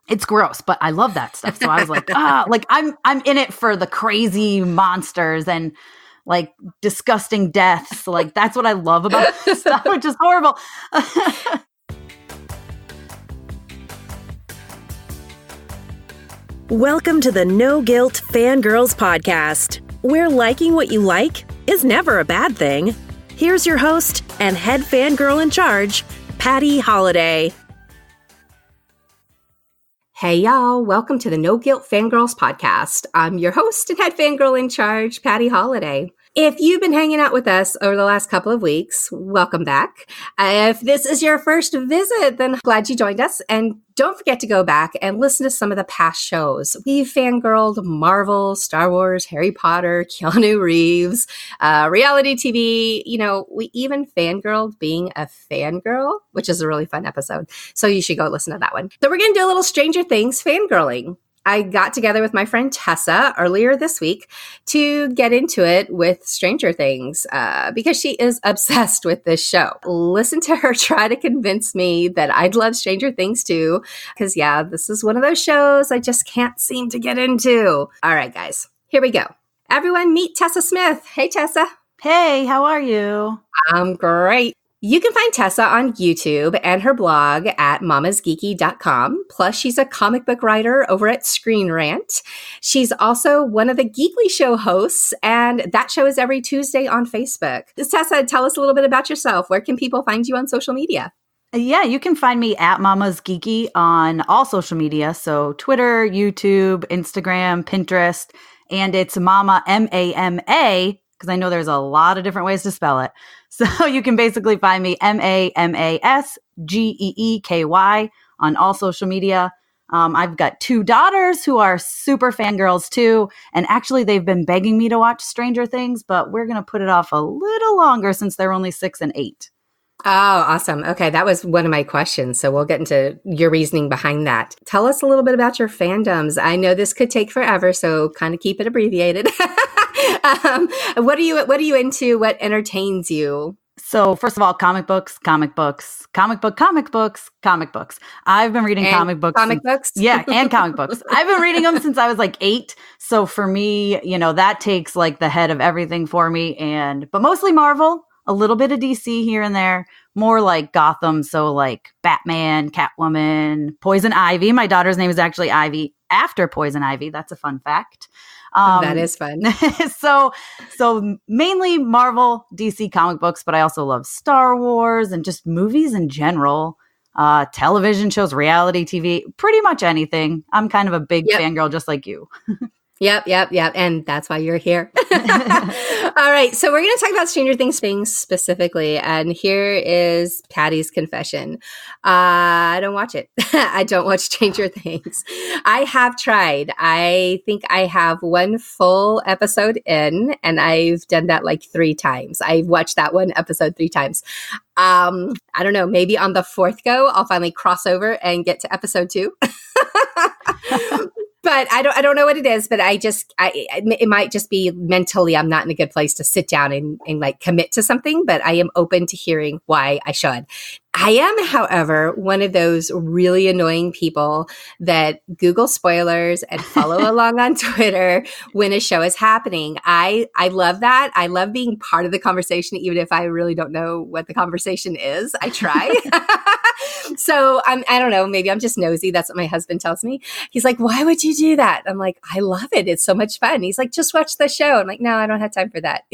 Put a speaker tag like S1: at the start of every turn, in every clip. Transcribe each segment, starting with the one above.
S1: It's gross, but I love that stuff. So I was like, like I'm in it for the crazy monsters and like disgusting deaths. Like that's what I love about this stuff, which is horrible.
S2: Welcome to the No Guilt Fangirls podcast, where liking what you like is never a bad thing. Here's your host and head fangirl in charge, Patty Holiday.
S3: Hey y'all, welcome to the No Guilt Fangirls podcast. I'm your host and head fangirl in charge, Patty Holiday. If you've been hanging out with us over the last couple of weeks, welcome back. If this is your first visit, then glad you joined us. And don't forget to go back and listen to some of the past shows. We've fangirled Marvel, Star Wars, Harry Potter, Keanu Reeves, reality TV. You know, we even fangirled being a fangirl, which is a really fun episode. So you should go listen to that one. So we're going to do a little Stranger Things fangirling. I got together with my friend Tessa earlier this week to get into it with Stranger Things because she is obsessed with this show. Listen to her try to convince me that I'd love Stranger Things too, because yeah, this is one of those shows I just can't seem to get into. All right, guys, here we go. Everyone meet Tessa Smith. Hey, Tessa.
S1: Hey, how are you?
S3: I'm great. You can find Tessa on YouTube and her blog at mamasgeeky.com. Plus, she's a comic book writer over at Screen Rant. She's also one of the Geekly Show hosts, and that show is every Tuesday on Facebook. Tessa, tell us a little bit about yourself. Where can people find you on social media?
S1: Yeah, you can find me at Mama's Geeky on all social media. So Twitter, YouTube, Instagram, Pinterest, and it's Mama, M-A-M-A, because I know there's a lot of different ways to spell it. So you can basically find me MAMASGEEKY on all social media. I've got 2 daughters who are super fangirls too. And actually they've been begging me to watch Stranger Things, but we're going to put it off a little longer since they're only 6 and 8.
S3: Oh, awesome. Okay, that was one of my questions. So we'll get into your reasoning behind that. Tell us a little bit about your fandoms. I know this could take forever, so kind of keep it abbreviated. What are you into? What entertains you?
S1: So first of all, comic books. I've been reading comic books. Yeah, and comic books. I've been reading them since I was like 8. So for me, you know, that takes like the head of everything for me. But mostly Marvel, a little bit of DC here and there, more like Gotham. So like Batman, Catwoman, Poison Ivy. My daughter's name is actually Ivy after Poison Ivy. That's a fun fact.
S3: That is fun.
S1: So mainly Marvel, DC comic books, but I also love Star Wars and just movies in general, television shows, reality TV, pretty much anything. I'm kind of a big fangirl just like you.
S3: Yep. And that's why you're here. All right. So we're going to talk about Stranger Things specifically. And here is Patty's confession. I don't watch it. I don't watch Stranger Things. I have tried. I think I have one full episode in, and I've done that like 3 times. I've watched that one episode 3 times. I don't know. Maybe on the 4th go, I'll finally cross over and get to episode 2. But I don't know what it is, but it might just be mentally I'm not in a good place to sit down and like commit to something, but I am open to hearing why I should. I am, however, one of those really annoying people that Google spoilers and follow along on Twitter when a show is happening. I love that. I love being part of the conversation, even if I really don't know what the conversation is. I try. So I don't know, maybe I'm just nosy. That's what my husband tells me. He's like, why would you do that? I'm like, I love it. It's so much fun. He's like, just watch the show. I'm like, no, I don't have time for that.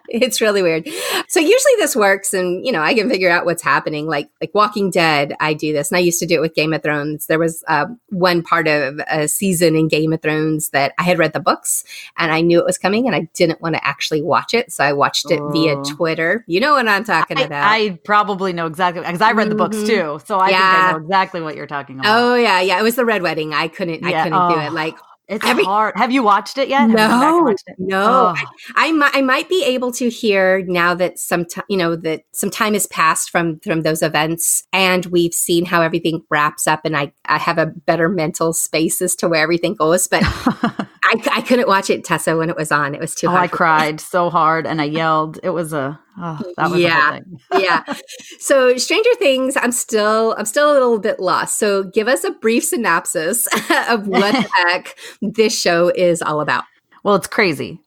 S3: It's really weird. So usually this works and, you know, I can figure out what's happening. Like Walking Dead, I do this. And I used to do it with Game of Thrones. There was one part of a season in Game of Thrones that I had read the books and I knew it was coming and I didn't want to actually watch it. So I watched it via Twitter. You know what I'm talking about.
S1: I probably know exactly, because I read the books too. So I think I know exactly what you're talking about.
S3: Oh, yeah. It was the Red Wedding. I couldn't do it. Like,
S1: it's hard. Have you watched it yet?
S3: No. I might be able to hear now that some time has passed from those events and we've seen how everything wraps up and I have a better mental space as to where everything goes. But I couldn't watch it, Tessa, when it was on. It was too hard.
S1: I cried so hard and I yelled. It was that was the whole thing.
S3: Yeah. So Stranger Things, I'm still a little bit lost. So give us a brief synopsis of what the heck this show is all about.
S1: Well, it's crazy.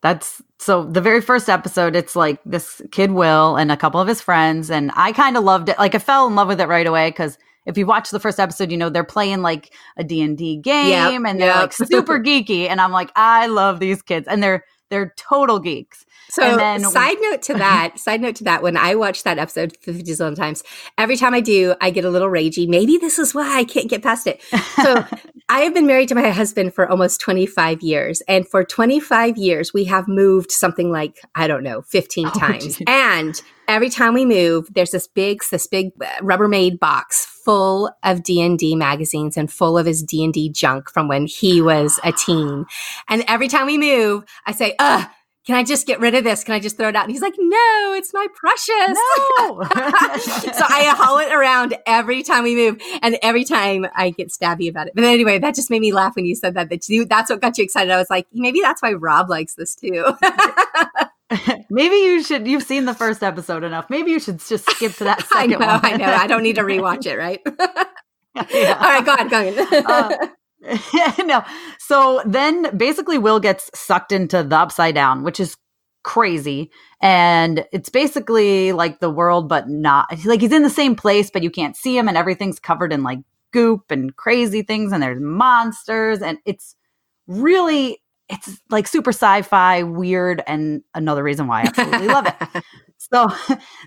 S1: So the very first episode, it's like this kid Will and a couple of his friends, and I kind of loved it. Like I fell in love with it right away because if you watch the first episode, they're playing like a D&D game and they're like super geeky. And I'm like, I love these kids. And they're total geeks.
S3: So side note to that, when I watch that episode 50 zillion times, every time I do, I get a little ragey. Maybe this is why I can't get past it. So I have been married to my husband for almost 25 years. And for 25 years, we have moved something like, 15 times. Geez. And every time we move, there's this big Rubbermaid box full of D&D magazines and full of his D&D junk from when he was a teen. And every time we move, I say, can I just get rid of this? Can I just throw it out? And he's like, no, it's my precious.
S1: No.
S3: So I haul it around every time we move. And every time I get stabby about it. But anyway, that just made me laugh when you said that's what got you excited. I was like, maybe that's why Rob likes this too.
S1: Maybe you've seen the first episode enough. Maybe you should just skip to that second one.
S3: I know. I don't need to rewatch it, right? Yeah. All right, go on.
S1: No. So then basically Will gets sucked into the Upside Down, which is crazy. And it's basically like the world, but not like he's in the same place, but you can't see him and everything's covered in like goop and crazy things. And there's monsters and it's like super sci-fi weird. And another reason why I absolutely love it. So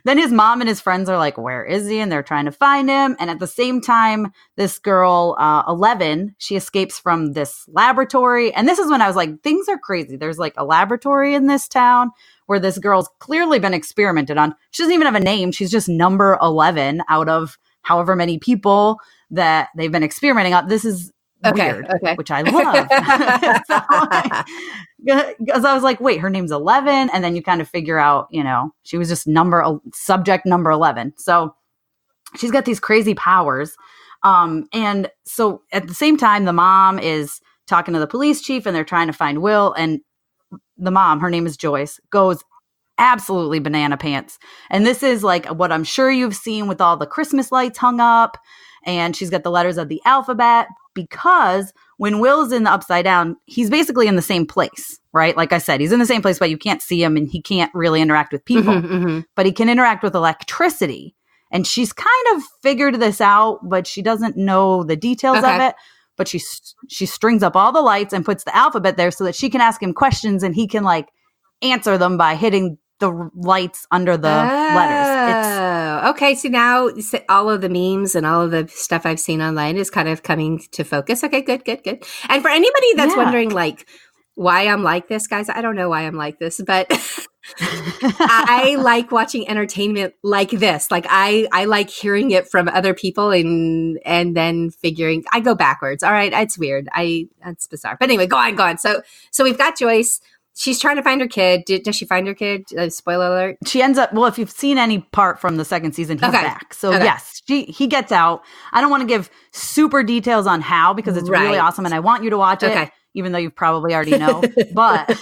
S1: then his mom and his friends are like, where is he? And they're trying to find him. And at the same time, this girl, 11, she escapes from this laboratory. And this is when I was like, things are crazy. There's like a laboratory in this town where this girl's clearly been experimented on. She doesn't even have a name. She's just number 11 out of however many people that they've been experimenting on. This is weird, which I love. Because I was like, wait, her name's 11. And then you kind of figure out, she was just subject number 11. So she's got these crazy powers. And so at the same time, the mom is talking to the police chief and they're trying to find Will. And the mom, her name is Joyce, goes absolutely banana pants. And this is like what I'm sure you've seen with all the Christmas lights hung up. And she's got the letters of the alphabet because when Will's in the Upside Down, he's basically in the same place, right? Like I said, he's in the same place, but you can't see him and he can't really interact with people, but he can interact with electricity. And she's kind of figured this out, but she doesn't know the details of it. But she strings up all the lights and puts the alphabet there so that she can ask him questions and he can like answer them by hitting the lights under the letters.
S3: Okay. So now all of the memes and all of the stuff I've seen online is kind of coming to focus. Okay, good. And for anybody that's wondering like why I'm like this, guys, I don't know why I'm like this, but I like watching entertainment like this. Like I like hearing it from other people and then figuring I go backwards. All right. It's weird. That's bizarre. But anyway, go on. So we've got Joyce. She's trying to find her kid. Does she find her kid? Spoiler alert.
S1: She ends up, well, if you've seen any part from the second season, he's back. So yes, he gets out. I don't want to give super details on how because it's really awesome and I want you to watch it. Even though you probably already know. But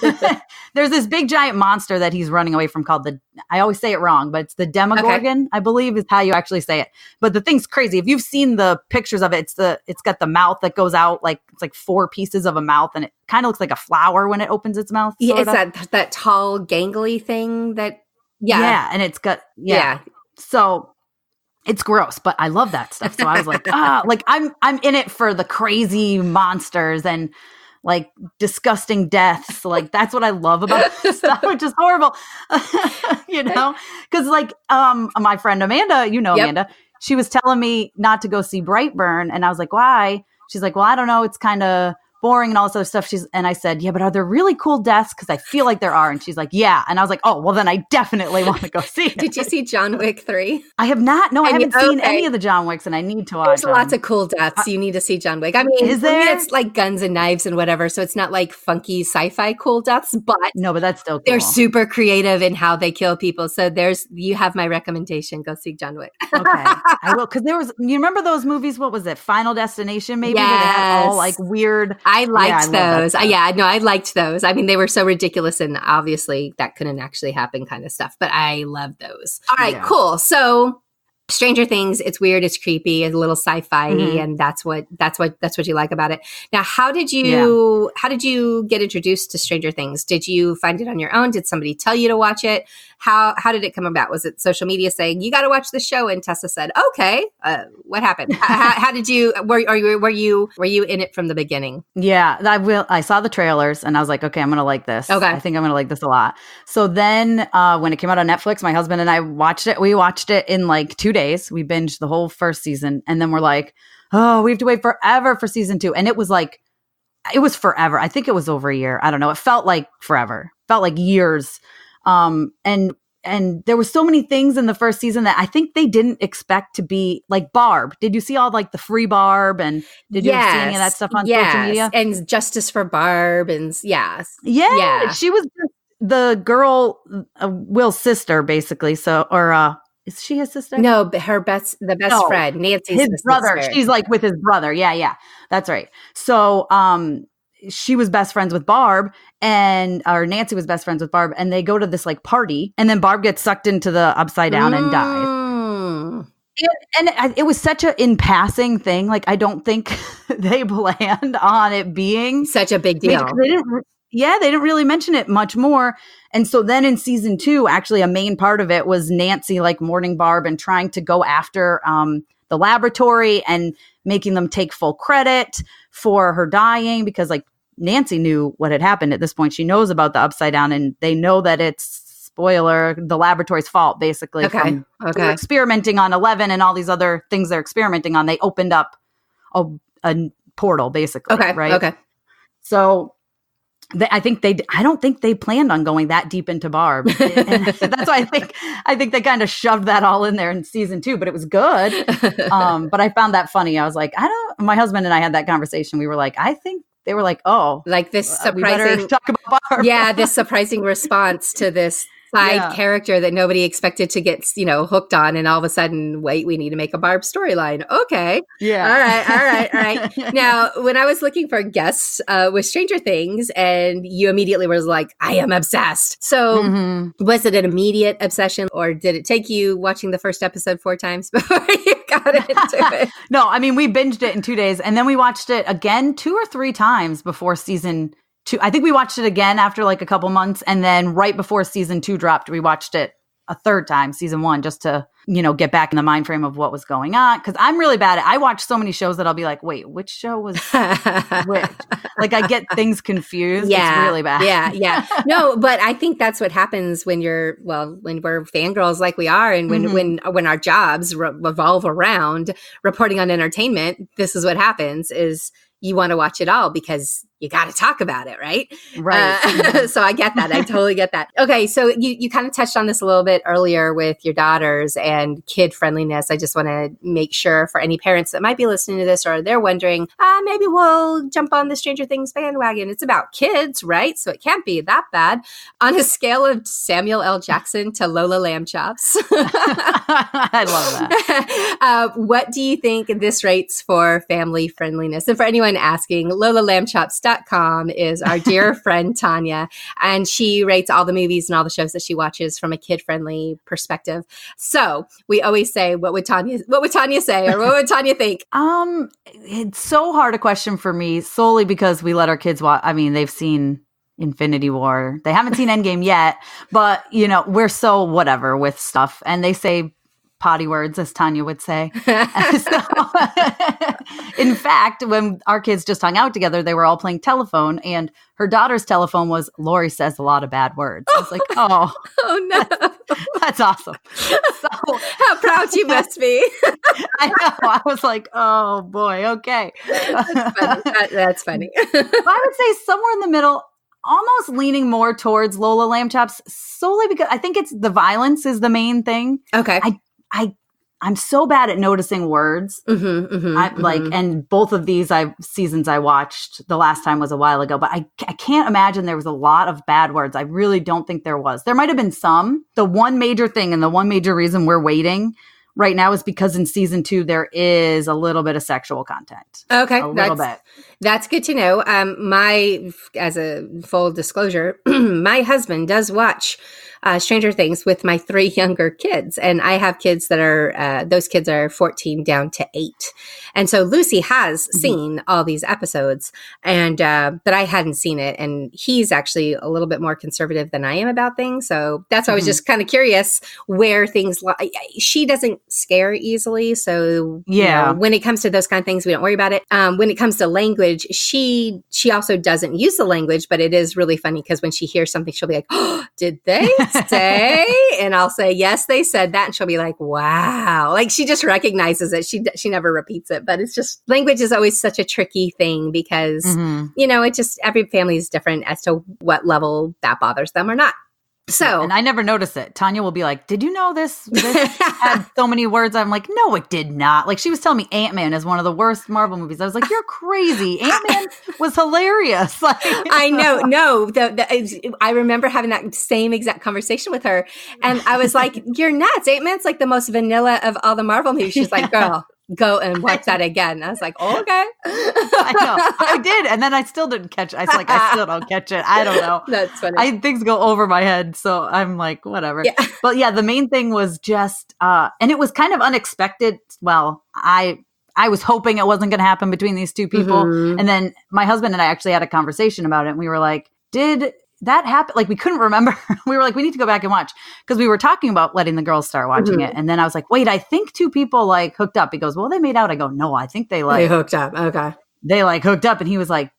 S1: there's this big giant monster that he's running away from called I always say it wrong, but it's the Demogorgon, I believe is how you actually say it. But the thing's crazy. If you've seen the pictures of it, it's got the mouth that goes out, like it's like 4 pieces of a mouth and it kind of looks like a flower when it opens its mouth.
S3: Yeah, it's that tall gangly thing that,
S1: Yeah, and it's got, So it's gross, but I love that stuff. So I was like, like I'm in it for the crazy monsters and like disgusting deaths. Like that's what I love about this stuff, which is horrible, because like my friend Amanda, Amanda, she was telling me not to go see Brightburn. And I was like, why? She's like, well, I don't know. It's kind of boring and all this other stuff. And I said, yeah, but are there really cool deaths? Because I feel like there are. And she's like, yeah. And I was like, oh, well, then I definitely want to go see it.
S3: Did you see John Wick 3?
S1: I have not. No, I haven't seen any of the John Wicks and I need to watch
S3: There's lots of cool deaths. You need to see John Wick. I mean,
S1: is there?
S3: It's like guns and knives and whatever. So it's not like funky sci-fi cool deaths, but
S1: no, but that's still cool.
S3: They're super creative in how they kill people. So you have my recommendation. Go see John Wick.
S1: Okay. I will. Because you remember those movies? What was it? Final Destination, maybe?
S3: Yes.
S1: Where they had all like weird
S3: I liked those. I liked those. I mean, they were so ridiculous, and obviously that couldn't actually happen kind of stuff, but I loved those. All right, cool. So Stranger Things, it's weird, it's creepy, it's a little sci-fi, and that's what you like about it. Now, how did you get introduced to Stranger Things? Did you find it on your own? Did somebody tell you to watch it? How did it come about? Was it social media saying you got to watch the show, and Tessa said, "Okay"? What happened? How did you? Were you in it from the beginning?
S1: Yeah, I saw the trailers, and I was like, okay, I'm gonna like this.
S3: Okay,
S1: I think I'm gonna like this a lot. So then, when it came out on Netflix, my husband and I watched it. We watched it in like 2 days. We binged the whole first season, and then we're like, oh, we have to wait forever for season 2, and it was forever. I think it was over a year. I don't know. It felt like forever. Felt like years. And there were so many things in the first season that I think they didn't expect to be like Barb. Did you see all like the free Barb, and did you see any of that stuff on social media?
S3: And Justice for Barb, and
S1: yeah, she was the girl, Will's sister, basically. So, or is she his sister?
S3: No, but the best friend, Nancy's
S1: his brother. Sister. She's like with his brother. Yeah, that's right. So, she was best friends with Barb, or Nancy was best friends with Barb, and they go to this like party, and then Barb gets sucked into the upside down and dies. And it was such a in passing thing. Like, I don't think they planned on it being
S3: such a big deal.
S1: They didn't really mention it much more. And so then in season 2, actually a main part of it was Nancy like mourning Barb and trying to go after the laboratory and making them take full credit for her dying, because like Nancy knew what had happened at this point. She knows about the upside down, and they know that it's, spoiler, the laboratory's fault, basically.
S3: Okay.
S1: Experimenting on 11 and all these other things they're experimenting on. They opened up a portal, basically.
S3: Okay.
S1: Right.
S3: Okay.
S1: So I don't think they planned on going that deep into Barb. And that's why I think they kind of shoved that all in there in season 2, but it was good. But I found that funny. I was like, my husband and I had that conversation. We were like, I think they were like, oh,
S3: like this surprising,
S1: we better talk about Barb.
S3: Yeah. This surprising response to this side character that nobody expected to get, hooked on. And all of a sudden, wait, we need to make a Barb storyline. Okay.
S1: Yeah.
S3: All right. Now, when I was looking for guests with Stranger Things, and you immediately was like, I am obsessed. So was it an immediate obsession, or did it take you watching the first episode 4 times before you got into it?
S1: No, I mean, we binged it in 2 days, and then we watched it again 2 or 3 times before season 2. I think we watched it again after like a couple months, and then right before season 2 dropped, we watched it a 3rd time, season 1, just to, get back in the mind frame of what was going on. Cause I'm really bad at, I watch so many shows that I'll be like, wait, which show was which? Like, I get things confused.
S3: Yeah.
S1: It's really bad.
S3: Yeah. No, but I think that's what happens when we're fangirls like we are. And when our jobs revolve around reporting on entertainment, this is what happens is you want to watch it all because you got to talk about it, right?
S1: Right.
S3: So I get that. I totally get that. Okay. So you kind of touched on this a little bit earlier with your daughters and kid friendliness. I just want to make sure for any parents that might be listening to this, or they're wondering, maybe we'll jump on the Stranger Things bandwagon. It's about kids, right? So it can't be that bad. On a scale of Samuel L. Jackson to Lola Lamb Chops.
S1: I love that.
S3: What do you think this rates for family friendliness? And for anyone asking, LolaLambChops.com is our dear friend Tanya, and she rates all the movies and all the shows that she watches from a kid-friendly perspective. So we always say, what would Tanya say, or what would Tanya think?
S1: It's so hard a question for me, solely because we let our kids watch. I mean, they've seen Infinity War. They haven't seen Endgame yet, but we're so whatever with stuff, and they say potty words, as Tanya would say. So, in fact, when our kids just hung out together, they were all playing telephone, and her daughter's telephone was, Lori says a lot of bad words. I was like, oh
S3: no,
S1: that's awesome. So,
S3: how proud you must be.
S1: I know. I was like, oh boy, okay.
S3: That's funny.
S1: I would say somewhere in the middle, almost leaning more towards Lola Lamb Chops, solely because I think it's the violence is the main thing.
S3: Okay.
S1: I'm so bad at noticing words. And both of these seasons I watched, the last time was a while ago, but I can't imagine there was a lot of bad words. I really don't think there was. There might have been some. The one major thing and the one major reason we're waiting right now is because in season 2 there is a little bit of sexual content.
S3: Okay,
S1: a little bit.
S3: That's good to know. As a full disclosure, my husband does watch Stranger Things with my 3 younger kids, and I have kids that are those kids are 14 down to 8, and so Lucy has seen all these episodes, and but I hadn't seen it, and he's actually a little bit more conservative than I am about things, so that's why I was just kind of curious where things. She doesn't scare easily, so you know, when it comes to those kind of things, we don't worry about it. When it comes to language, she also doesn't use the language, but it is really funny because when she hears something, she'll be like, "Oh, did they say?" And I'll say, "Yes, they said that," and she'll be like, "Wow!" Like she just recognizes it. She never repeats it, but it's just language is always such a tricky thing because you know, it just every family is different as to what level that bothers them or not. So,
S1: and I never notice it. Tanya will be like, "Did you know this had so many words?" I'm like, "No, it did not." Like she was telling me Ant-Man is one of the worst Marvel movies. I was like, "You're crazy. Ant-Man was hilarious." Like,
S3: I know. No, I remember having that same exact conversation with her. And I was like, "You're nuts. Ant-Man's like the most vanilla of all the Marvel movies." She's like, "Girl, go and watch that again." I was like, "Oh, okay."
S1: I know. I did. And then I still didn't catch it. I was like, I still don't catch it. I don't know.
S3: That's funny.
S1: Things go over my head. So I'm like, whatever. Yeah. But yeah, the main thing was just, and it was kind of unexpected. Well, I was hoping it wasn't going to happen between these two people. And then my husband and I actually had a conversation about it. And we were like, did that happen? Like, we couldn't remember. We were like, we need to go back and watch because we were talking about letting the girls start watching it. And then I was like, wait, I think 2 people like hooked up. He goes, well, they made out. I go, no, I think they
S3: hooked up. Okay.
S1: They like hooked up. And he was like,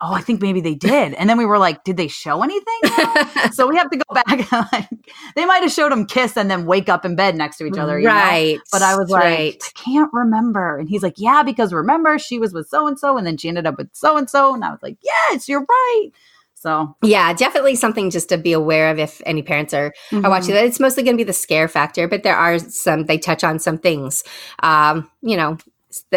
S1: I think maybe they did. And then we were like, did they show anything? So we have to go back. And like, they might have showed them kiss and then wake up in bed next to each other. You know? But I was like, I can't remember. And he's like, yeah, because remember she was with so-and-so and then she ended up with so-and-so. And I was like, yes, you're right. So
S3: yeah, definitely something just to be aware of if any parents are watching that. It's mostly going to be the scare factor, but there are they touch on some things. You know,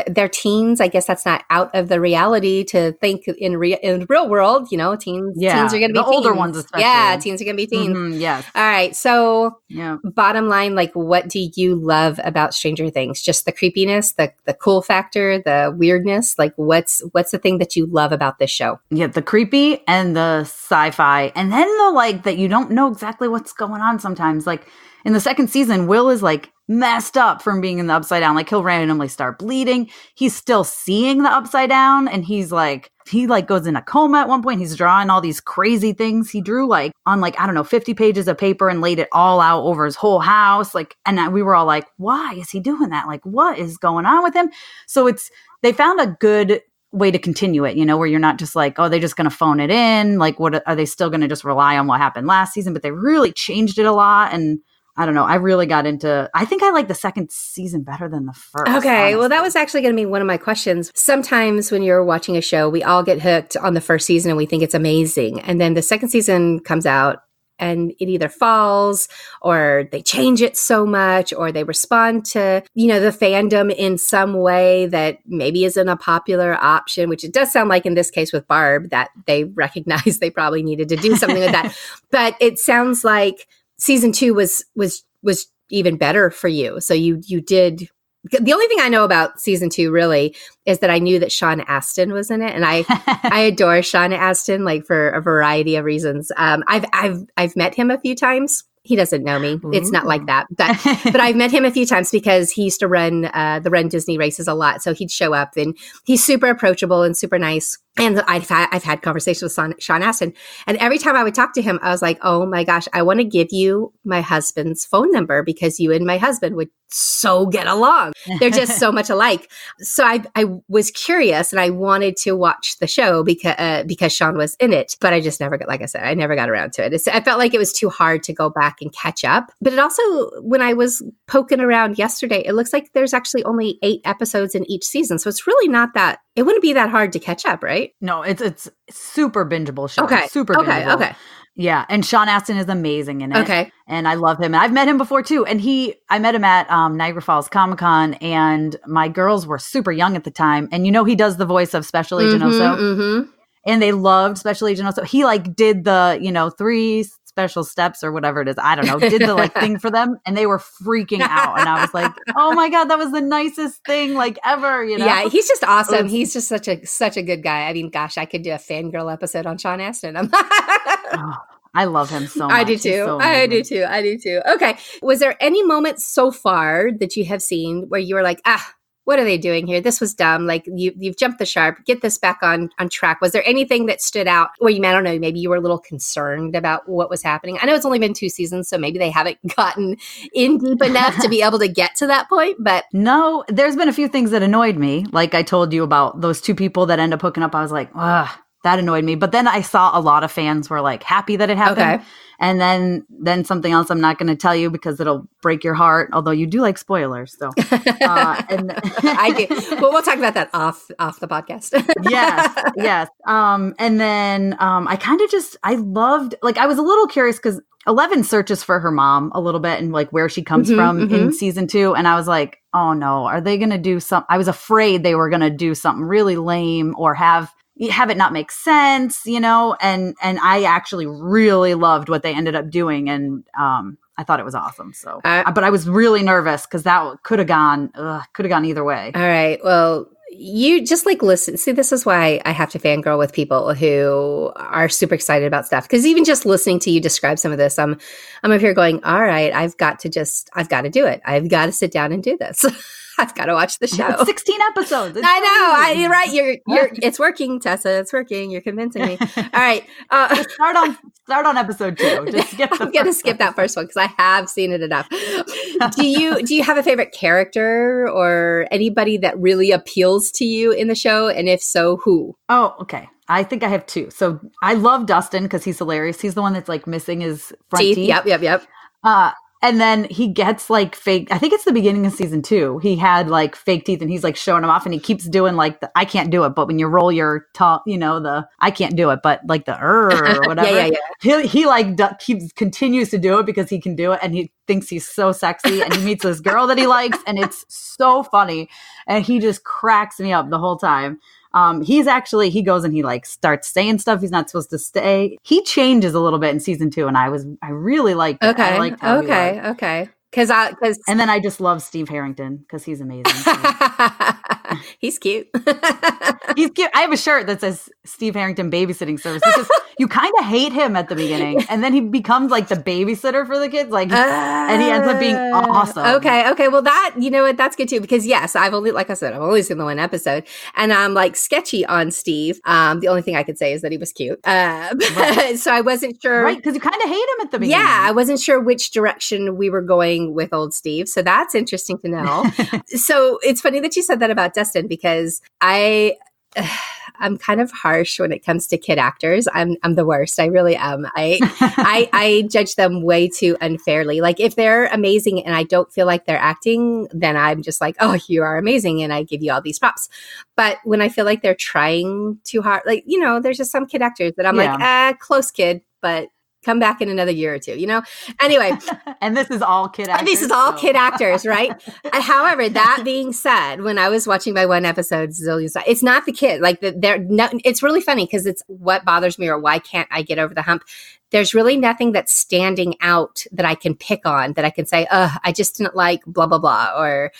S3: they're teens. I guess that's not out of the reality to think in the real world. You know, teens are going to be
S1: the
S3: teens.
S1: Older ones, especially.
S3: Yeah, teens are going to be teens.
S1: Yes.
S3: All right. So bottom line, like, what do you love about Stranger Things? Just the creepiness, the cool factor, the weirdness. Like, what's the thing that you love about this show?
S1: Yeah, the creepy and the sci-fi, and then the like that you don't know exactly what's going on sometimes. Like in the second season, Will is like messed up from being in the upside down. Like he'll randomly start bleeding. He's still seeing the upside down, and he goes in a coma at one point. He's drawing all these crazy things. He drew like on like, I don't know, 50 pages of paper and laid it all out over his whole house. Like, and we were all like, why is he doing that? Like, what is going on with him? So they found a good way to continue it, you know, where you're not just like, oh, they're just going to phone it in. Like, what are they still going to just rely on what happened last season? But they really changed it a lot. And I don't know. I really got into, I think I like the second season better than the first.
S3: Okay.
S1: Honestly.
S3: Well, that was actually going to be one of my questions. Sometimes when you're watching a show, we all get hooked on the first season and we think it's amazing. And then the second season comes out and it either falls or they change it so much or they respond to, you know, the fandom in some way that maybe isn't a popular option, which it does sound like in this case with Barb that they recognized they probably needed to do something with that. But it sounds like season 2 was even better for you. So you did. The only thing I know about season 2 really is that I knew that Sean Astin was in it, and I adore Sean Astin like for a variety of reasons. I've met him a few times. He doesn't know me. It's not like that, but I've met him a few times because he used to run the Run Disney races a lot. So he'd show up, and he's super approachable and super nice. And I've had conversations with Sean Astin, and every time I would talk to him, I was like, "Oh my gosh, I want to give you my husband's phone number because you and my husband would so get along. They're just so much alike." So I was curious, and I wanted to watch the show because Sean was in it, but I just never got, like I said, I never got around to it. I felt like it was too hard to go back and catch up. But it also, when I was poking around yesterday, it looks like there's actually only 8 episodes in each season, so it's really not that. It wouldn't be that hard to catch up, right?
S1: No, it's super bingeable show.
S3: Okay.
S1: Super bingeable. Okay. Yeah. And Sean Astin is amazing in it.
S3: Okay.
S1: And I love him. And I've met him before too. And I met him at Niagara Falls Comic-Con, and my girls were super young at the time. And you know, he does the voice of Special Agent Oso. And they loved Special Agent Oso. He like did the, you know, 3 special steps or whatever it is. I don't know. Did the like thing for them, and they were freaking out. And I was like, oh my God, that was the nicest thing like ever. You know?
S3: Yeah, he's just awesome. He's just such a good guy. I mean, gosh, I could do a fangirl episode on Sean Astin.
S1: I love him so much.
S3: I do too. I do too. Okay. Was there any moment so far that you have seen where you were like, what are they doing here? This was dumb. Like you've jumped the shark. Get this back on track. Was there anything that stood out where I don't know, maybe you were a little concerned about what was happening? I know it's only been 2 seasons, so maybe they haven't gotten in deep enough to be able to get to that point. But
S1: no, there's been a few things that annoyed me. Like I told you about those 2 people that end up hooking up. I was like, that annoyed me. But then I saw a lot of fans were like happy that it happened. Okay. And then something else I'm not going to tell you because it'll break your heart. Although you do like spoilers. So and
S3: I do. Well, we'll talk about that off the podcast.
S1: Yes. And then I kind of I loved, like, I was a little curious because 11 searches for her mom a little bit and like where she comes from in season 2. And I was like, oh no, are they going to do something? I was afraid they were going to do something really lame or have it not make sense, you know? And I actually really loved what they ended up doing. And I thought it was awesome. So, but I was really nervous because that could have gone either way.
S3: All right. Well, you just like listen. See, this is why I have to fangirl with people who are super excited about stuff. Because even just listening to you describe some of this, I'm up here going, all right, I've got to do it. I've got to sit down and do this. I've got to watch the show.
S1: It's 16 episodes.
S3: I know. You're right. You're. It's working, Tessa. It's working. You're convincing me. All right.
S1: Start on episode 2. Just skip.
S3: I'm gonna skip that first one because I have seen it enough. Do you have a favorite character or anybody that really appeals to you in the show? And if so, who?
S1: Oh, okay. I think I have 2. So I love Dustin because he's hilarious. He's the one that's like missing his front teeth.
S3: Yep.
S1: And then he gets like fake, I think it's the beginning of season 2. He had like fake teeth and he's like showing them off and he keeps doing like the, I can't do it. But when you roll your tongue, you know, the, I can't do it, but like the or whatever. Yeah. He like continues to do it because he can do it. And he thinks he's so sexy and he meets this girl that he likes and it's so funny. And he just cracks me up the whole time. He goes and he like starts saying stuff he's not supposed to say. He changes a little bit in season 2 and I really liked it. I liked how
S3: okay.
S1: And then I just love Steve Harrington because he's amazing.
S3: He's cute.
S1: He's cute. I have a shirt that says Steve Harrington Babysitting Service because you kind of hate him at the beginning and then he becomes like the babysitter for the kids, like, and he ends up being awesome.
S3: Okay. Well, that, you know what, that's good too because yes, I've only seen the 1 episode and I'm like sketchy on Steve. The only thing I could say is that he was cute. Right. So I wasn't sure.
S1: Right, because you kind of hate him at the beginning.
S3: Yeah, I wasn't sure which direction we were going with old Steve. So that's interesting to know. So it's funny that you said that about Dustin because I'm kind of harsh when it comes to kid actors. I'm the worst. I really am. I judge them way too unfairly. Like if they're amazing and I don't feel like they're acting, then I'm just like, oh, you are amazing. And I give you all these props. But when I feel like they're trying too hard, like, you know, there's just some kid actors that I'm like, close kid, but come back in another year or 2, you know? Anyway.
S1: And this is all kid actors.
S3: This is all kid actors, right? However, that being said, when I was watching my 1 episode, it's not the kid. Like, it's really funny because it's what bothers me or why can't I get over the hump. There's really nothing that's standing out that I can pick on that I can say, I just didn't like blah, blah, blah. Or,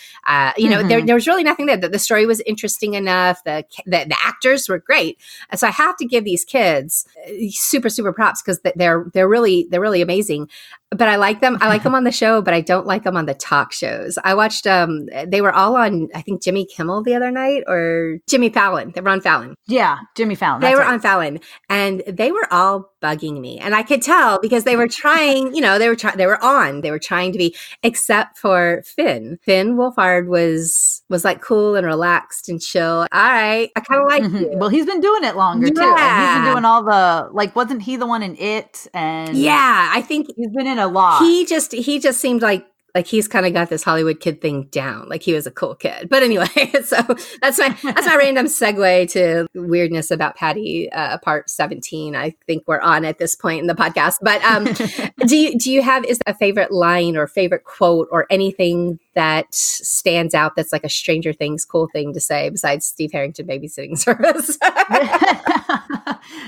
S3: you know, there was really nothing there. The story was interesting enough. The actors were great. And so I have to give these kids super, super props because they're really amazing. But I like them. I like them on the show, but I don't like them on the talk shows. I watched, they were all on, I think, Jimmy Kimmel the other night or Jimmy Fallon. They were on Fallon.
S1: Yeah, Jimmy Fallon.
S3: They were on Fallon and they were all bugging me. And I could tell because they were trying, you know, they were trying to be, except for Finn. Finn Wolfhard was like cool and relaxed and chill. All right. I kind of like you.
S1: Well, he's been doing it longer too. And he's been doing all the, like, wasn't he the one in It? And
S3: yeah, I think
S1: he's been in a lot.
S3: He just seemed like he's kind of got this Hollywood kid thing down. Like he was a cool kid. But anyway, so that's my random segue to weirdness about Patty, part 17. I think we're on at this point in the podcast. But do you have a favorite line or favorite quote or anything that stands out that's like a Stranger Things cool thing to say besides Steve Harrington Babysitting Service?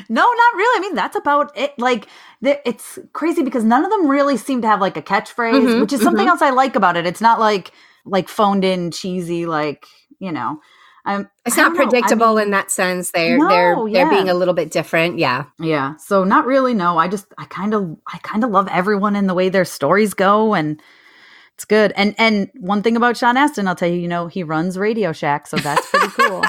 S1: No, not really. I mean, that's about it. Like, it's crazy because none of them really seem to have like a catchphrase, which is something else I like about it. It's not like phoned in, cheesy, like, you know.
S3: It's not predictable in that sense. They're being a little bit different. Yeah.
S1: Yeah. So not really. No, I kind of love everyone and the way their stories go, and it's good. And one thing about Sean Astin, I'll tell you, he runs Radio Shack, so that's pretty cool.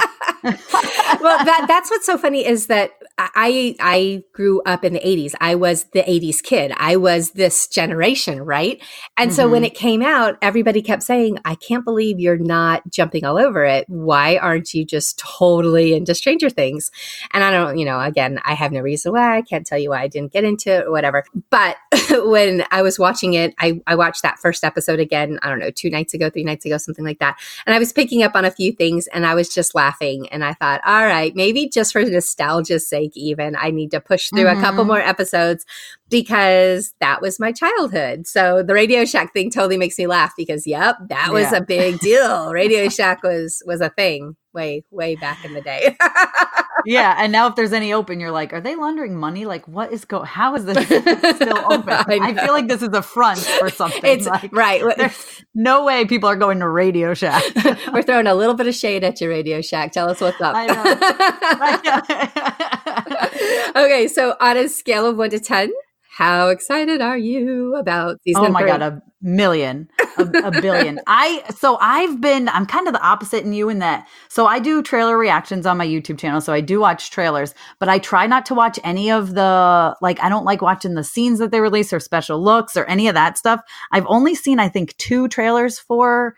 S3: Well, that's what's so funny is that I grew up in the 80s. I was the 80s kid. I was this generation, right? And so when it came out, everybody kept saying, I can't believe you're not jumping all over it. Why aren't you just totally into Stranger Things? And I don't, again, I have no reason why. I can't tell you why I didn't get into it or whatever. But when I was watching it, I watched that first episode again, I don't know, 3 nights ago, something like that. And I was picking up on a few things and I was just laughing. And I thought, all right, maybe just for nostalgia's sake, even I need to push through a couple more episodes because that was my childhood. So the Radio Shack thing totally makes me laugh because that was a big deal. Radio Shack was a thing way back in the day.
S1: Yeah, and now if there's any open, you're like, are they laundering money? Like, how is this still open? I feel like this is a front or something.
S3: It's
S1: like,
S3: right.
S1: There's no way people are going to Radio Shack.
S3: We're throwing a little bit of shade at your Radio Shack. Tell us what's up.
S1: I know.
S3: Okay, so on a scale of 1 to 10, how excited are you about season 3?
S1: Oh my God, a million, a billion. I'm kind of the opposite in you in that. So I do trailer reactions on my YouTube channel. So I do watch trailers, but I try not to watch any of I don't like watching the scenes that they release or special looks or any of that stuff. I've only seen, I think, 2 trailers for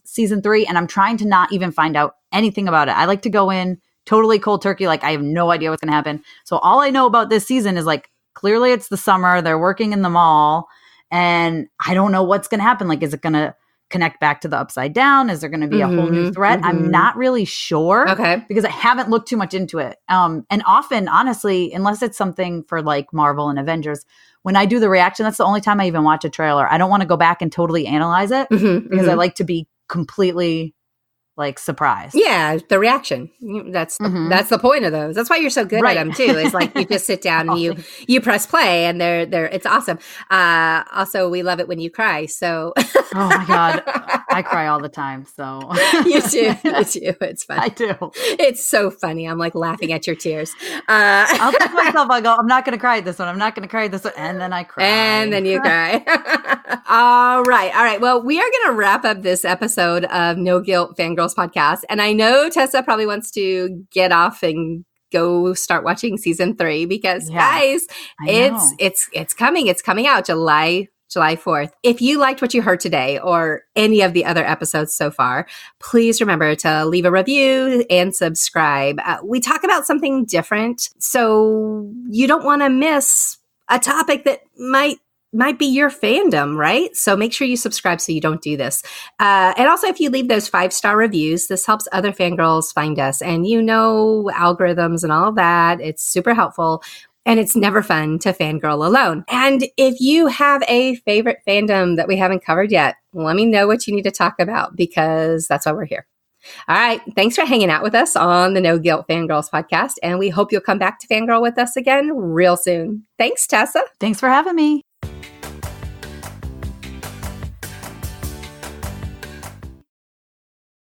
S1: season 3, and I'm trying to not even find out anything about it. I like to go in totally cold turkey. Like, I have no idea what's going to happen. So all I know about this season is clearly it's the summer. They're working in the mall. And I don't know what's going to happen. Like, is it going to connect back to the Upside Down? Is there going to be a whole new threat? I'm not really sure.
S3: Okay.
S1: Because I haven't looked too much into it. And often, honestly, unless it's something for like Marvel and Avengers, when I do the reaction, that's the only time I even watch a trailer. I don't want to go back and totally analyze it because I like to be completely surprised.
S3: Yeah, the reaction. That's the point of those. That's why you're so good at them too. It's like you just sit down and you press play and they're it's awesome. Also, we love it when you cry. So
S1: oh my God, I cry all the time. So
S3: you do. It's fun.
S1: I do.
S3: It's so funny. I'm like laughing at your tears.
S1: I'll think to myself, I go, I'm not going to cry at this one. I'm not going to cry at this one. And then I cry.
S3: And then you cry. All right. Well, we are going to wrap up this episode of No Guilt Fangirls podcast. And I know Tessa probably wants to get off and go start watching season 3 because guys, it's coming. It's coming out July 4th. If you liked what you heard today or any of the other episodes so far, please remember to leave a review and subscribe. We talk about something different, so you don't want to miss a topic that might be your fandom, right? So make sure you subscribe so you don't do this. And also, if you leave those 5-star reviews, this helps other fangirls find us. And algorithms and all of that. It's super helpful. And it's never fun to fangirl alone. And if you have a favorite fandom that we haven't covered yet, let me know what you need to talk about because that's why we're here. All right. Thanks for hanging out with us on the No Guilt Fangirls podcast. And we hope you'll come back to fangirl with us again real soon. Thanks, Tessa.
S1: Thanks for having me.